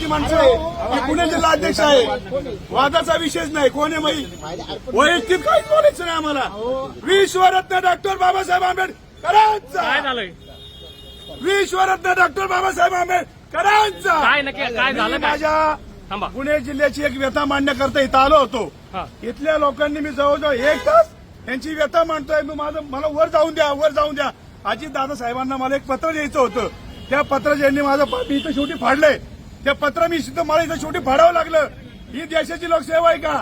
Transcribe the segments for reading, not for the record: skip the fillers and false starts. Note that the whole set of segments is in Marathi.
माणसं आहे. मी पुणे जिल्हा अध्यक्ष आहे. वादाचा विषयच नाही. कोण आहे माहिती वैयक्तिक काही बोलायचं नाही आम्हाला. विश्वरत्न डॉक्टर बाबासाहेब आंबेडकरांचा काय झालंय? विश्वरत्न डॉक्टर बाबासाहेब आंबेडकरांचा काय नक्की काय झालं? काय माझ्या थांबा. पुणे जिल्ह्याची एक व्यथा मांडण्या करता इथं आलो होतो. हा. इथल्या लोकांनी मी जवळजवळ 1 तास त्यांची व्यथा मांडतोय. मला वर जाऊन द्या. अजित दादा साहेबांना मला एक पत्र द्यायचं होतं. त्या पत्राचं यांनी मी इथं शेवटी फाडलंय. त्या पत्र मला इथं शेवटी फाडावं लागलं. ही देशाची लोकसेवा आहे का?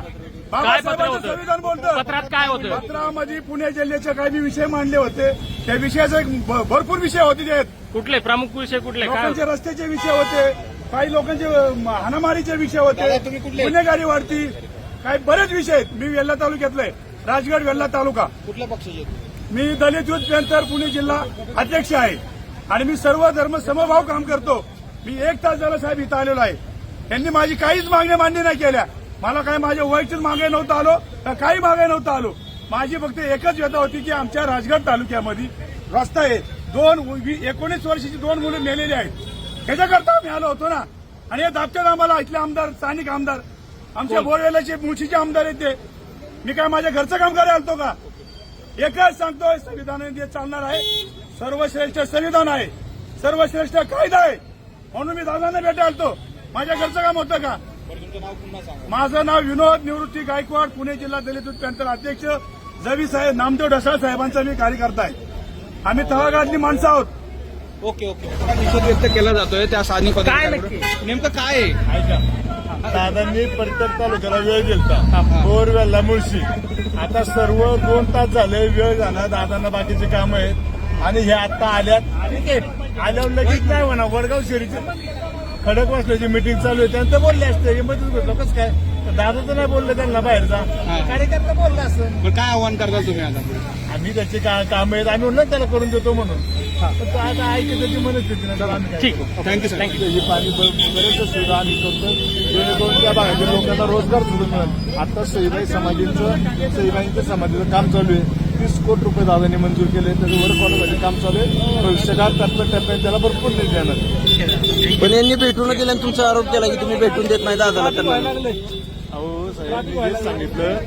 बाबासाहेबांचं संविधान बोलतं. पत्रात काय होतं? पत्रामध्ये पुणे जिल्ह्याचे काही विषय मांडले होते. त्या विषयाचे भरपूर विषय होते. त्यात कुठले प्रमुख विषय कुठले? काय लोकांचे रस्त्याचे विषय होते. काही लोकांचे हाणामारीचे विषय होते. गुन्हेगारी वाढती. काही बरेच विषय आहेत. मी वेल्हा तालुक्यातले राजगड वेल्हा तालुका. कुठल्या पक्षाचे? मी दलित युथ पॅंथर पुणे जिल्हा अध्यक्ष आहे आणि मी सर्व धर्म समभाव काम करतो. मी 1 तास झाला साहेब इथं आलेलो आहे. त्यांनी माझी काहीच मागण्या मान्य नाही केल्या. मला काय माझ्या वैयक्तिक मागे नव्हतं आलो का काही मागे नव्हतं आलो. माझी फक्त एकच व्यथा होती की आमच्या राजगड तालुक्यामध्ये रस्ता आहे. 19 वर्षाची 2 मुलं मेलेली आहेत. ह्याच्याकरता आम्ही आलो होतो ना. आणि हे दाबतात आम्हाला इथले आमदार, स्थानिक आमदार, आमच्या बोरवेलाचे मुळशीचे आमदार आहेत ते. मी काय माझ्या घरचं काम करायला आलतो का? एकच सांगतोय, संविधानाने चालणार आहे. सर्वश्रेष्ठ संविधान आहे. सर्वश्रेष्ठ कायदा आहे. म्हणून मी दादांना भेटायला आलतो. माझ्या घरचं काम होतं का? तुमचं नाव पुन्हा सांगा. माझं नाव विनोद निवृत्ती गायकवाड, पुणे जिल्हा दलित युथ पॅंथर अध्यक्ष. जवी साहेब नामदेव ढसाळ साहेबांचा मी कार्यकर्ता आहे. आम्ही तळागाळातली माणसं आहोत. ओके. निषेध व्यक्त केला जातोय त्या स्थानिक काय पदाधिकाऱ्यांकडून. नेमकं काय आहे? दादांनी प्रत्येक तालुक्याला वेळ दिलता. बोरवेल्ला मुळशी आता सर्व 2 तास झाले. वेळ झाला. दादांना बाकीचे काम आहेत आणि हे आता आल्यावर लगेच काय म्हणा वडगाव शहरीचे खडक वाचल्याची मीटिंग चालू आहे. त्यांचं बोलले असते हे मध्येच भेटलो. कसं काय दादा तर नाही बोलले त्यांना बाहेर जा. कार्यकर्ता बोलला असं. पण काय आव्हान करता तुम्ही आता? आम्ही त्याचे काम आहेत. आम्ही म्हणलं त्याला करून देतो म्हणून. पण तो आता ऐकते त्याची मनस्थिती नाही. आम्ही काय ठीक. करू? Thank you sir. थँक्यू. ही पाणी बरेच सुविधा आम्ही करतो जेणेकरून त्या भागातील लोकांना रोजगार सुरू मिळेल. आता सईबाईंचं समाधीचं काम चालू आहे. 30 कोटी रुपये दादांनी मंजूर केले. त्याचं वर्क ऑर्डरमध्ये काम चालू आहे. भविष्यकाळ टप्प्याटप्प्याने त्याला भरपूर निधी देणार. पण यांनी भेटून दिला आणि तुमचा आरोप केला की तुम्ही भेटून देत नाही दादाला. त्यांना अहो साहेब मी हेच सांगितलं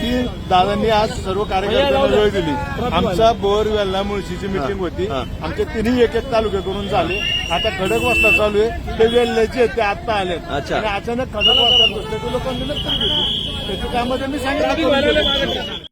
की दादांनी आज सर्व कार्यकर्त्यांना वेळ दिली. आमचा बोरवेल्ला मुळशीची मिटिंग होती. आमचे तिन्ही एक तालुके करून झाले. आता खडकवासला चालू आहे. ते वेल्ल्याचे आहेत ते आत्ता आले आणि अचानक खडकवासला बसले ते लोकांनी नक्की घेतली. त्याच्या कामामध्ये मी सांगितलं